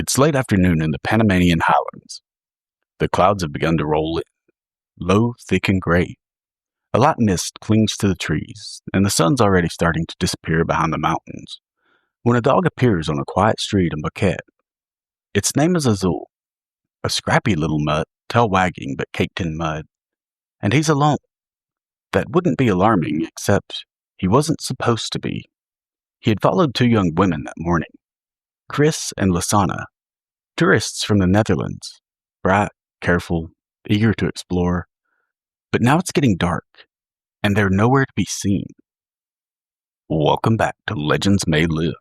It's late afternoon in the Panamanian Highlands. The clouds have begun to roll in, low, thick, and gray. A light mist clings to the trees, and the sun's already starting to disappear behind the mountains, when a dog appears on a quiet street in Boquete. Its name is Azul, a scrappy little mutt, tail wagging but caked in mud. And he's alone. That wouldn't be alarming, except he wasn't supposed to be. He had followed two young women that morning, Chris and Lisana, tourists from the Netherlands, bright, careful, eager to explore. But now it's getting dark, and they're nowhere to be seen. Welcome back to Legends May Live,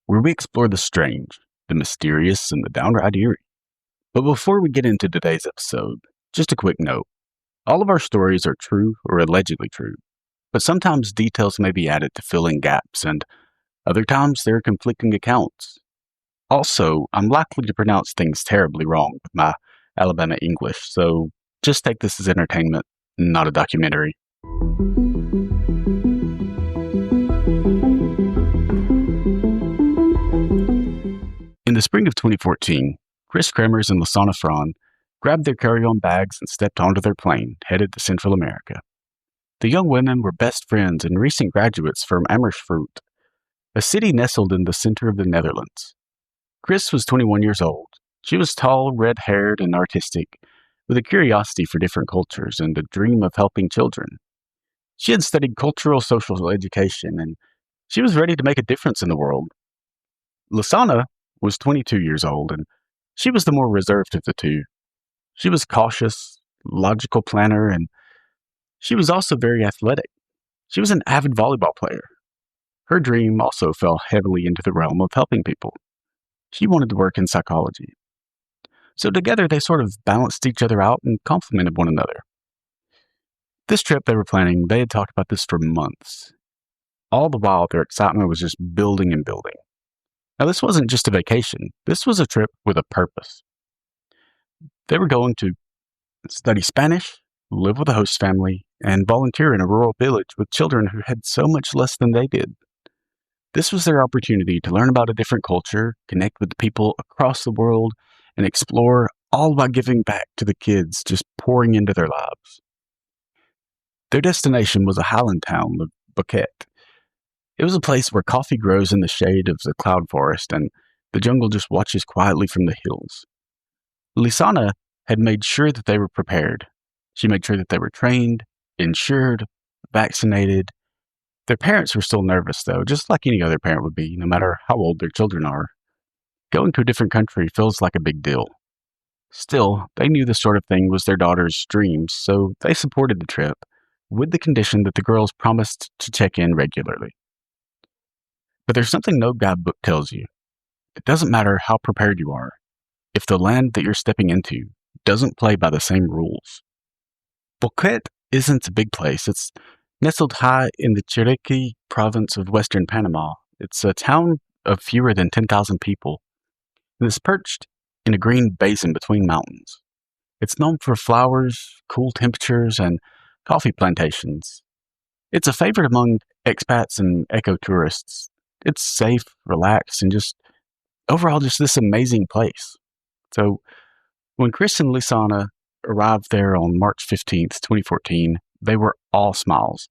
where we explore the strange, the mysterious, and the downright eerie. But before we get into today's episode, just a quick note. All of our stories are true or allegedly true, but sometimes details may be added to fill in gaps, and other times there are conflicting accounts. Also, I'm likely to pronounce things terribly wrong with my Alabama English, so just take this as entertainment, not a documentary. In the spring of 2014, Chris Kramers and Lisana Fraun grabbed their carry-on bags and stepped onto their plane, headed to Central America. The young women were best friends and recent graduates from Amersfoort, a city nestled in the center of the Netherlands. Chris was 21 years old. She was tall, red-haired, and artistic, with a curiosity for different cultures and a dream of helping children. She had studied cultural social education, and she was ready to make a difference in the world. Lisana was 22 years old, and she was the more reserved of the two. She was cautious, logical planner, and she was also very athletic. She was an avid volleyball player. Her dream also fell heavily into the realm of helping people. She wanted to work in psychology. So together they sort of balanced each other out and complemented one another. This trip they were planning, they had talked about this for months. All the while, their excitement was just building and building. Now, this wasn't just a vacation. This was a trip with a purpose. They were going to study Spanish, live with a host family, and volunteer in a rural village with children who had so much less than they did. This was their opportunity to learn about a different culture, connect with people across the world, and explore, all while giving back to the kids, just pouring into their lives. Their destination was a highland town of Boquete. It was a place where coffee grows in the shade of the cloud forest, and the jungle just watches quietly from the hills. Lisana had made sure that they were prepared. She made sure that they were trained, insured, vaccinated. Their parents were still nervous, though, just like any other parent would be, no matter how old their children are. Going to a different country feels like a big deal. Still, they knew this sort of thing was their daughter's dreams, so they supported the trip, with the condition that the girls promised to check in regularly. But there's something no guidebook tells you. It doesn't matter how prepared you are, if the land that you're stepping into doesn't play by the same rules. Boquete isn't a big place. It's nestled high in the Chiriquí province of western Panama. It's a town of fewer than 10,000 people, and it's perched in a green basin between mountains. It's known for flowers, cool temperatures, and coffee plantations. It's a favorite among expats and eco-tourists. It's safe, relaxed, and just overall just this amazing place. So when Chris and Lisana arrived there on March 15th, 2014, they were all smiles.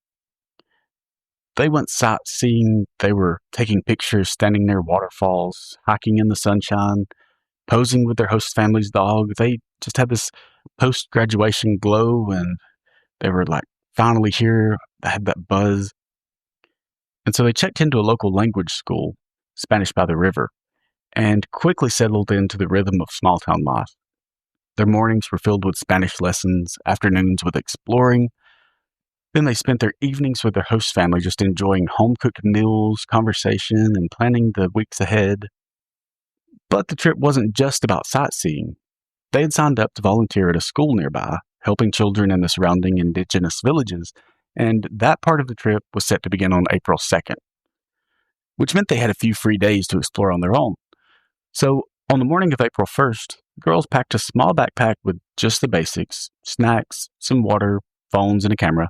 They went sightseeing, they were taking pictures, standing near waterfalls, hiking in the sunshine, posing with their host family's dog. They just had this post-graduation glow, and they were like, finally here. They had that buzz. And so they checked into a local language school, Spanish by the River, and quickly settled into the rhythm of small-town life. Their mornings were filled with Spanish lessons, afternoons with exploring. Then they spent their evenings with their host family just enjoying home-cooked meals, conversation, and planning the weeks ahead. But the trip wasn't just about sightseeing. They had signed up to volunteer at a school nearby, helping children in the surrounding indigenous villages, and that part of the trip was set to begin on April 2nd, which meant they had a few free days to explore on their own. So, on the morning of April 1st, the girls packed a small backpack with just the basics, snacks, some water, phones, and a camera.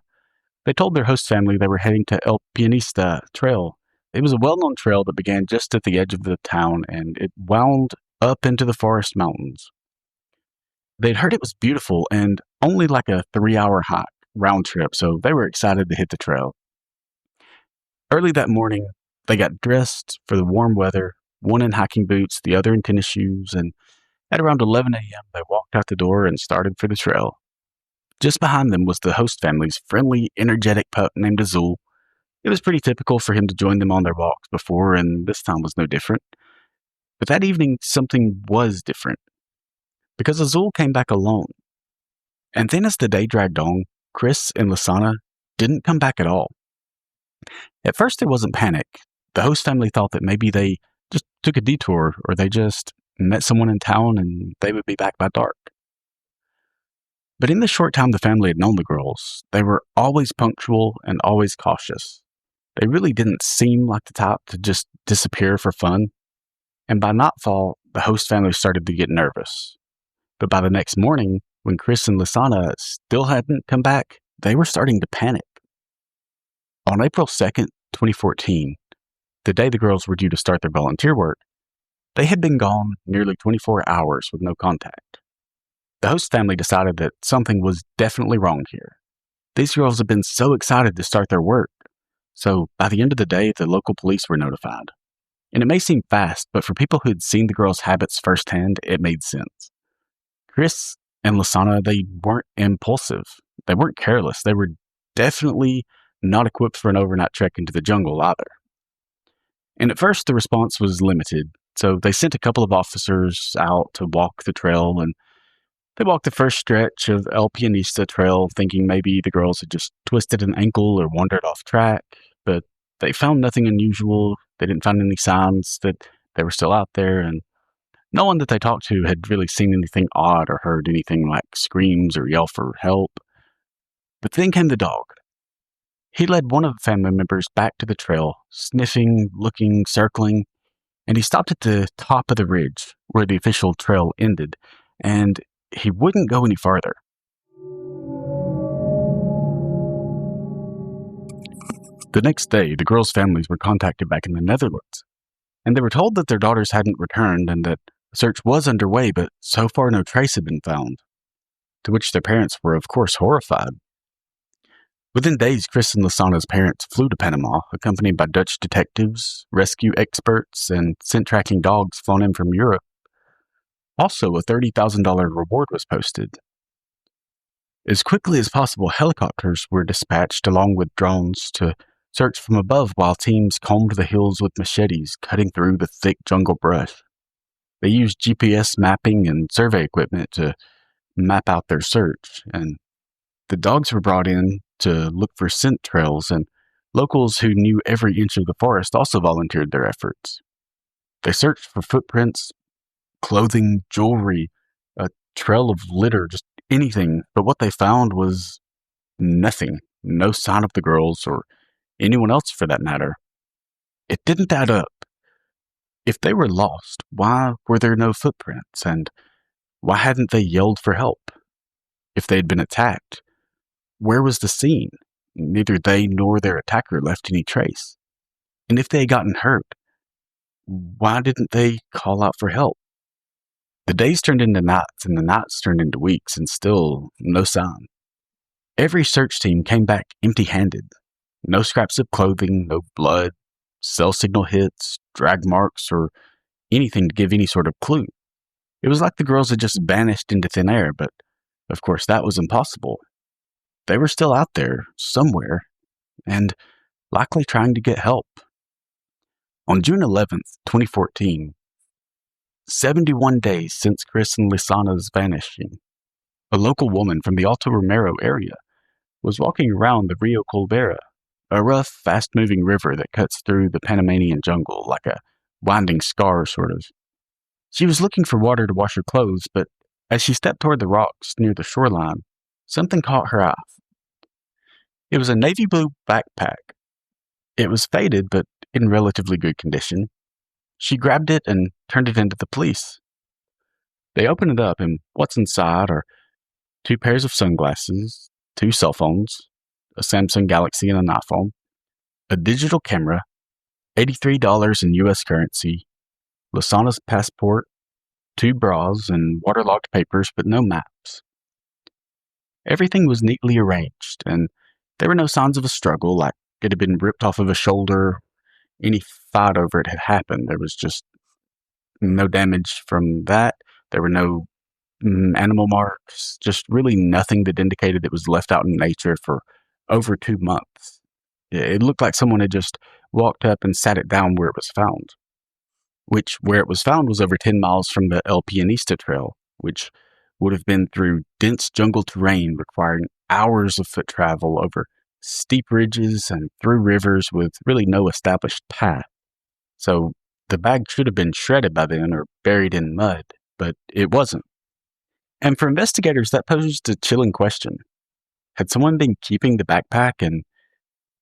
They told their host family they were heading to El Pianista Trail. It was a well-known trail that began just at the edge of the town, and it wound up into the forest mountains. They'd heard it was beautiful and only like a 3-hour hike round trip, so they were excited to hit the trail. Early that morning, they got dressed for the warm weather, one in hiking boots, the other in tennis shoes, and at around 11 a.m., they walked out the door and started for the trail. Just behind them was the host family's friendly, energetic pup named Azul. It was pretty typical for him to join them on their walks before, and this time was no different. But that evening, something was different, because Azul came back alone. And then as the day dragged on, Chris and Lisana didn't come back at all. At first, there wasn't panic. The host family thought that maybe they just took a detour, or they just met someone in town and they would be back by dark. But in the short time the family had known the girls, they were always punctual and always cautious. They really didn't seem like the type to just disappear for fun. And by nightfall, the host family started to get nervous. But by the next morning, when Chris and Lisana still hadn't come back, they were starting to panic. On April 2nd, 2014, the day the girls were due to start their volunteer work, they had been gone nearly 24 hours with no contact. The host family decided that something was definitely wrong here. These girls had been so excited to start their work, so by the end of the day, the local police were notified. And it may seem fast, but for people who had seen the girls' habits firsthand, it made sense. Chris and Lisana, they weren't impulsive. They weren't careless. They were definitely not equipped for an overnight trek into the jungle either. And at first, the response was limited, so they sent a couple of officers out to walk the trail, and they walked the first stretch of El Pianista Trail, thinking maybe the girls had just twisted an ankle or wandered off track, but they found nothing unusual. They didn't find any signs that they were still out there, and no one that they talked to had really seen anything odd or heard anything like screams or yell for help. But then came the dog. He led one of the family members back to the trail, sniffing, looking, circling, and he stopped at the top of the ridge where the official trail ended, and he wouldn't go any farther. The next day, the girls' families were contacted back in the Netherlands, and they were told that their daughters hadn't returned and that a search was underway, but so far no trace had been found, to which their parents were, of course, horrified. Within days, Chris and Lisana's parents flew to Panama, accompanied by Dutch detectives, rescue experts, and scent-tracking dogs flown in from Europe. Also, a $30,000 reward was posted. As quickly as possible, helicopters were dispatched along with drones to search from above while teams combed the hills with machetes, cutting through the thick jungle brush. They used GPS mapping and survey equipment to map out their search, and the dogs were brought in to look for scent trails, and locals who knew every inch of the forest also volunteered their efforts. They searched for footprints, clothing, jewelry, a trail of litter, just anything, but what they found was nothing. No sign of the girls, or anyone else for that matter. It didn't add up. If they were lost, why were there no footprints, and why hadn't they yelled for help? If they had been attacked, where was the scene? Neither they nor their attacker left any trace. And if they had gotten hurt, why didn't they call out for help? The days turned into nights, and the nights turned into weeks, and still no sign. Every search team came back empty-handed. No scraps of clothing, no blood, cell signal hits, drag marks, or anything to give any sort of clue. It was like the girls had just vanished into thin air, but of course that was impossible. They were still out there, somewhere, and likely trying to get help. On June 11th, 2014, 71 days since Chris and Lisana's vanishing, a local woman from the Alto Romero area was walking around the Rio Colbera, a rough, fast-moving river that cuts through the Panamanian jungle like a winding scar, sort of. She was looking for water to wash her clothes, but as she stepped toward the rocks near the shoreline, something caught her eye. It was a navy blue backpack. It was faded, but in relatively good condition. She grabbed it and turned it into the police. They opened it up, and what's inside are 2 pairs of sunglasses, 2 cell phones, a Samsung Galaxy and an iPhone, a digital camera, $83 in U.S. currency, Lisana's passport, two bras, and waterlogged papers, but no maps. Everything was neatly arranged, and there were no signs of a struggle, like it had been ripped off of a shoulder. Any fight over it had happened. There was just no damage from that. There were no animal marks, just really nothing that indicated it was left out in nature for over 2 months. It looked like someone had just walked up and sat it down where it was found, which where it was found was over 10 miles from the El Pianista Trail, which would have been through dense jungle terrain requiring hours of foot travel over steep ridges and through rivers with really no established path. So the bag should have been shredded by then or buried in mud, but it wasn't. And for investigators, that posed a chilling question. Had someone been keeping the backpack, and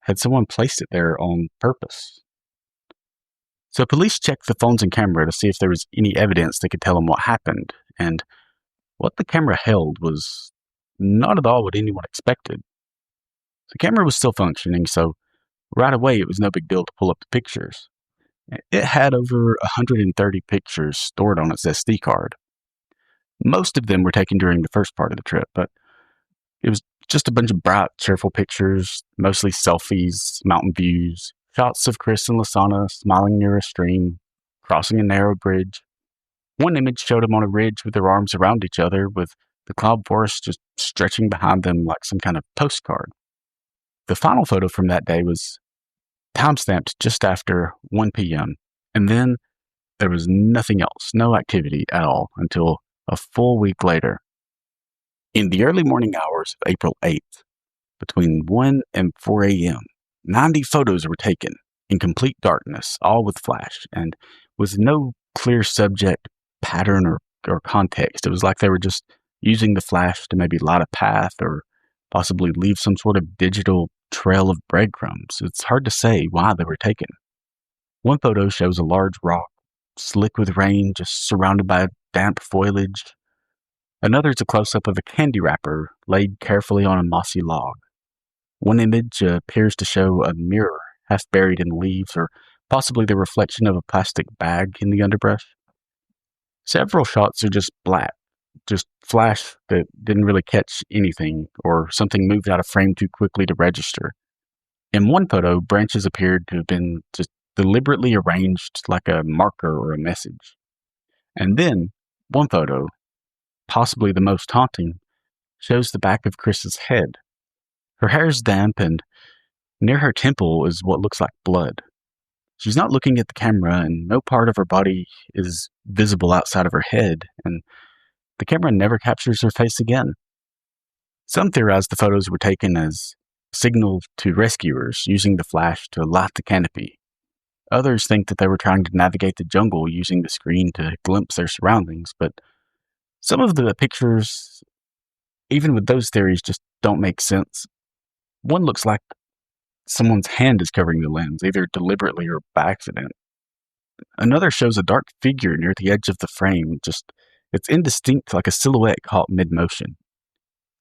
had someone placed it there on purpose? So police checked the phones and camera to see if there was any evidence that could tell them what happened, and what the camera held was not at all what anyone expected. The camera was still functioning, so right away it was no big deal to pull up the pictures. It had over 130 pictures stored on its SD card. Most of them were taken during the first part of the trip, but it was just a bunch of bright, cheerful pictures, mostly selfies, mountain views, shots of Chris and Lisana smiling near a stream, crossing a narrow bridge. One image showed them on a ridge with their arms around each other, with the cloud forest just stretching behind them like some kind of postcard. The final photo from that day was time-stamped just after 1 p.m., and then there was nothing else, no activity at all, until a full week later. In the early morning hours of April 8th, between 1 and 4 a.m., 90 photos were taken in complete darkness, all with flash, and with no clear subject, pattern, or context. It was like they were just using the flash to maybe light a path or possibly leave some sort of digital trail of breadcrumbs. It's hard to say why they were taken. One photo shows a large rock, slick with rain, just surrounded by damp foliage. Another is a close-up of a candy wrapper laid carefully on a mossy log. One image appears to show a mirror half buried in leaves, or possibly the reflection of a plastic bag in the underbrush. Several shots are just black, just flash that didn't really catch anything, or something moved out of frame too quickly to register. In one photo, branches appeared to have been just deliberately arranged like a marker or a message. And then, one photo, possibly the most haunting, shows the back of Chris's head. Her hair is damp, and near her temple is what looks like blood. She's not looking at the camera, and no part of her body is visible outside of her head, and the camera never captures her face again. Some theorize the photos were taken as a signal to rescuers using the flash to light the canopy. Others think that they were trying to navigate the jungle using the screen to glimpse their surroundings, but some of the pictures, even with those theories, just don't make sense. One looks like someone's hand is covering the lens, either deliberately or by accident. Another shows a dark figure near the edge of the frame, it's indistinct, like a silhouette caught mid-motion.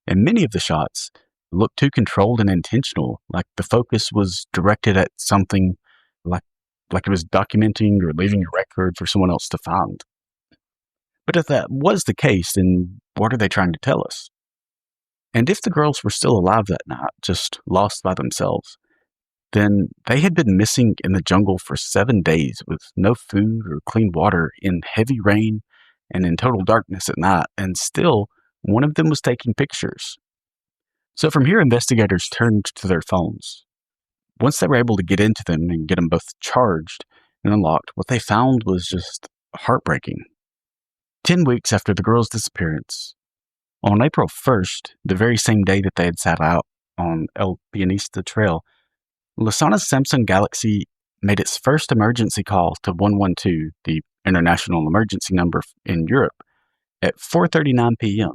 And many of the shots look too controlled and intentional, like the focus was directed at something, like it was documenting or leaving a record for someone else to find. But if that was the case, then what are they trying to tell us? And if the girls were still alive that night, just lost by themselves, then they had been missing in the jungle for 7 days with no food or clean water, in heavy rain and in total darkness at night, and still one of them was taking pictures. So from here, investigators turned to their phones. Once they were able to get into them and get them both charged and unlocked, what they found was just heartbreaking. 10 weeks after the girls' disappearance, on April 1st, the very same day that they had set out on El Pianista Trail, Lisana's Samsung Galaxy made its first emergency call to 112, the international emergency number in Europe, at 4:39 p.m.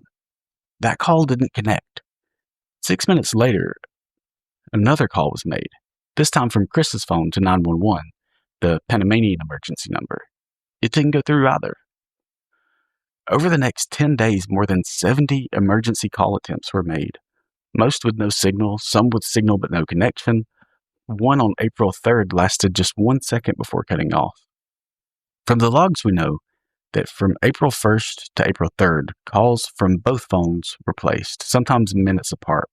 That call didn't connect. 6 minutes later, another call was made, this time from Chris's phone to 911, the Panamanian emergency number. It didn't go through either. Over the next 10 days, more than 70 emergency call attempts were made, most with no signal, some with signal but no connection. One on April 3rd lasted just 1 second before cutting off. From the logs we know, that from April 1st to April 3rd, calls from both phones were placed, sometimes minutes apart.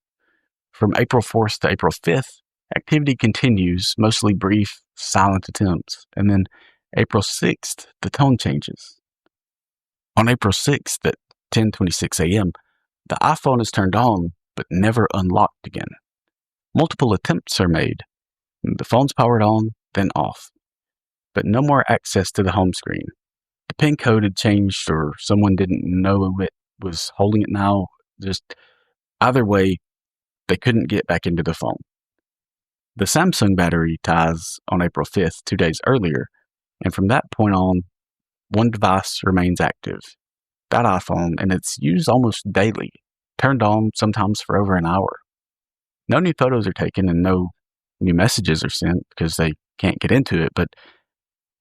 From April 4th to April 5th, activity continues, mostly brief, silent attempts, and then April 6th, the tone changes. On April 6th at 10:26 a.m., the iPhone is turned on, but never unlocked again. Multiple attempts are made. The phone's powered on, then off, but no more access to the home screen. The PIN code had changed, or someone didn't know it was holding it now. Just either way, they couldn't get back into the phone. The Samsung battery dies on April 5th, 2 days earlier, and from that point on, one device remains active. That iPhone, and it's used almost daily, turned on sometimes for over an hour. No new photos are taken and no new messages are sent because they can't get into it, but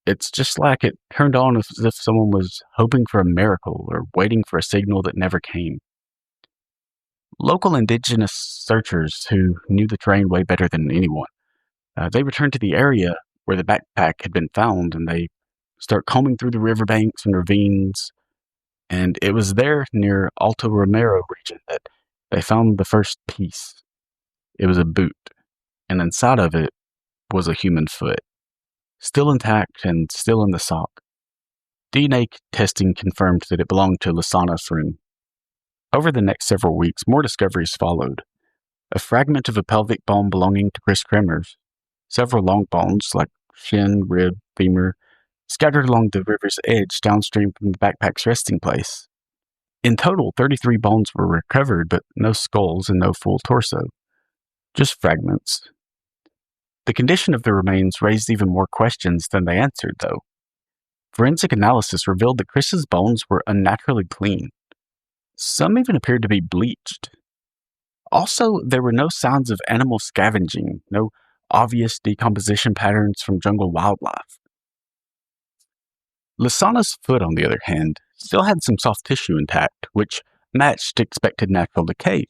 it's just like it turned on as if someone was hoping for a miracle or waiting for a signal that never came. Local indigenous searchers who knew the terrain way better than anyone, they returned to the area where the backpack had been found, and they start combing through the riverbanks and ravines. And it was there near Alto Romero region that they found the first piece. It was a boot, and inside of it was a human foot, still intact and still in the sock. DNA testing confirmed that it belonged to Lisana Fraun. Over the next several weeks, more discoveries followed. A fragment of a pelvic bone belonging to Chris Kramers, several long bones like shin, rib, femur, scattered along the river's edge downstream from the backpack's resting place. In total, 33 bones were recovered, but no skulls and no full torso. Just fragments. The condition of the remains raised even more questions than they answered, though. Forensic analysis revealed that Chris's bones were unnaturally clean. Some even appeared to be bleached. Also, there were no signs of animal scavenging, no obvious decomposition patterns from jungle wildlife. Lisana's foot, on the other hand, still had some soft tissue intact, which matched expected natural decay.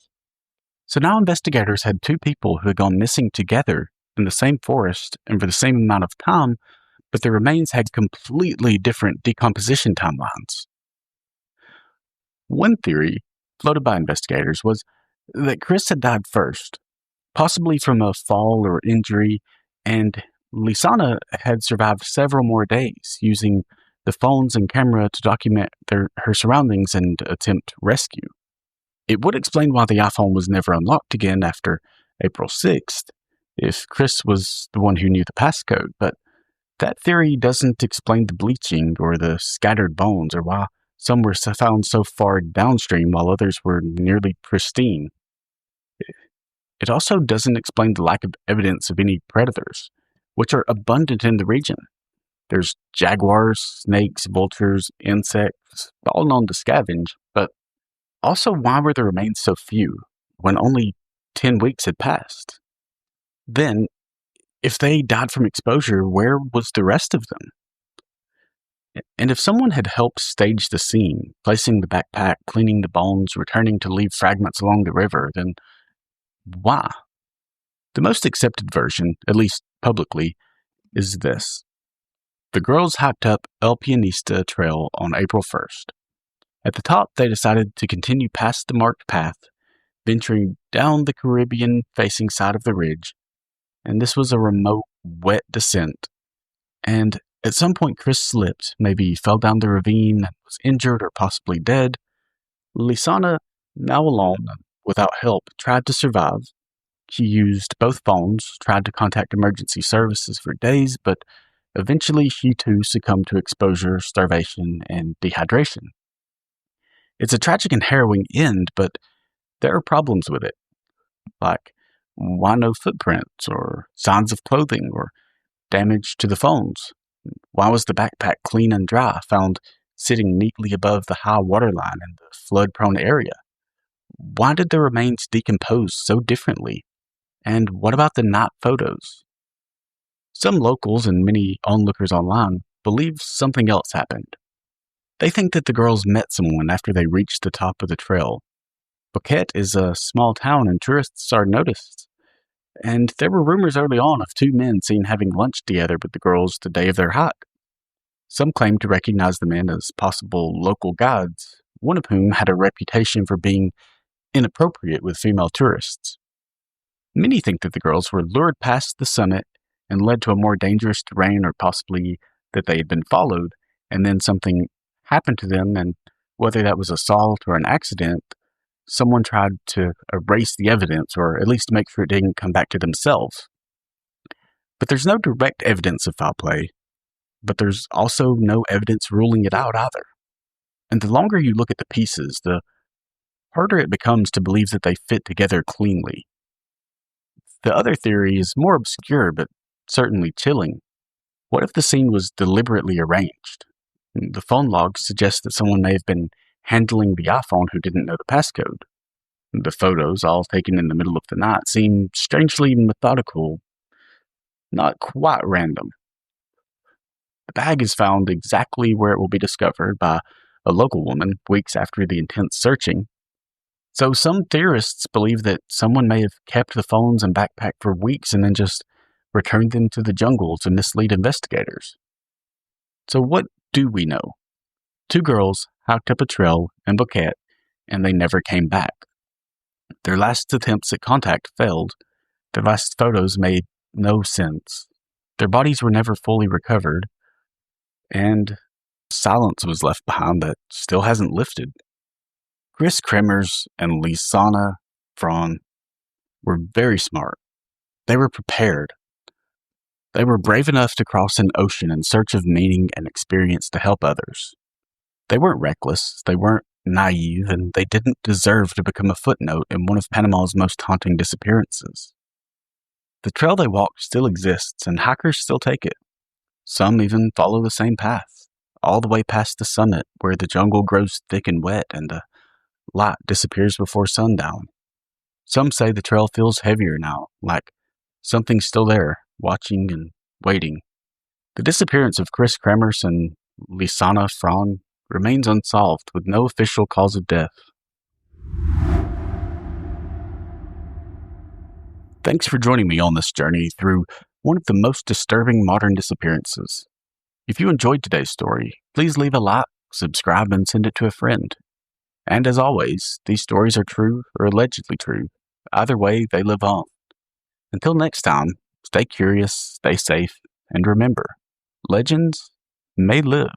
So now investigators had two people who had gone missing together in the same forest and for the same amount of time, but their remains had completely different decomposition timelines. One theory, floated by investigators, was that Chris had died first, possibly from a fall or injury, and Lisana had survived several more days, using the phones and camera to document her surroundings and attempt rescue. It would explain why the iPhone was never unlocked again after April 6th, if Chris was the one who knew the passcode, but that theory doesn't explain the bleaching or the scattered bones or why some were found so far downstream while others were nearly pristine. It also doesn't explain the lack of evidence of any predators, which are abundant in the region. There's jaguars, snakes, vultures, insects, all known to scavenge, but also why were the remains so few when only 10 weeks had passed? Then, if they died from exposure, where was the rest of them? And if someone had helped stage the scene, placing the backpack, cleaning the bones, returning to leave fragments along the river, then why? The most accepted version, at least publicly, is this. The girls hiked up El Pianista Trail on April 1st. At the top, they decided to continue past the marked path, venturing down the Caribbean-facing side of the ridge, and this was a remote, wet descent. And at some point, Chris slipped, maybe fell down the ravine and was injured or possibly dead. Lisana, now alone, without help, tried to survive. She used both phones, tried to contact emergency services for days, but eventually she too succumbed to exposure, starvation, and dehydration. It's a tragic and harrowing end, but there are problems with it, like why no footprints or signs of clothing or damage to the phones? Why was the backpack clean and dry, found sitting neatly above the high water line in the flood-prone area? Why did the remains decompose so differently? And what about the night photos? Some locals and many onlookers online believe something else happened. They think that the girls met someone after they reached the top of the trail. Boquete is a small town and tourists are noticed. And there were rumors early on of two men seen having lunch together with the girls the day of their hike. Some claimed to recognize the men as possible local guides, one of whom had a reputation for being inappropriate with female tourists. Many think that the girls were lured past the summit and led to a more dangerous terrain, or possibly that they had been followed, and then something happened to them, and whether that was assault or an accident, someone tried to erase the evidence, or at least make sure it didn't come back to themselves. But there's no direct evidence of foul play, but there's also no evidence ruling it out either. And the longer you look at the pieces, the harder it becomes to believe that they fit together cleanly. The other theory is more obscure, but certainly chilling. What if the scene was deliberately arranged? The phone logs suggest that someone may have been handling the iPhone who didn't know the passcode. The photos, all taken in the middle of the night, seem strangely methodical, not quite random. The bag is found exactly where it will be discovered by a local woman weeks after the intense searching. So some theorists believe that someone may have kept the phones and backpack for weeks and then just returned them to the jungle to mislead investigators. So what do we know? 2 girls hiked up a trail in Boquete, and they never came back. Their last attempts at contact failed. Their last photos made no sense. Their bodies were never fully recovered, and silence was left behind that still hasn't lifted. Chris Kramers and Lisana Fraun were very smart. They were prepared. They were brave enough to cross an ocean in search of meaning and experience to help others. They weren't reckless, they weren't naive, and they didn't deserve to become a footnote in one of Panama's most haunting disappearances. The trail they walked still exists, and hikers still take it. Some even follow the same path, all the way past the summit where the jungle grows thick and wet and the light disappears before sundown. Some say the trail feels heavier now, like something's still there, watching and waiting. The disappearance of Chris Kramers and Lisana Fraun remains unsolved, with no official cause of death. Thanks for joining me on this journey through one of the most disturbing modern disappearances. If you enjoyed today's story, please leave a like, subscribe, and send it to a friend. And as always, these stories are true or allegedly true. Either way, they live on. Until next time, stay curious, stay safe, and remember, legends may live.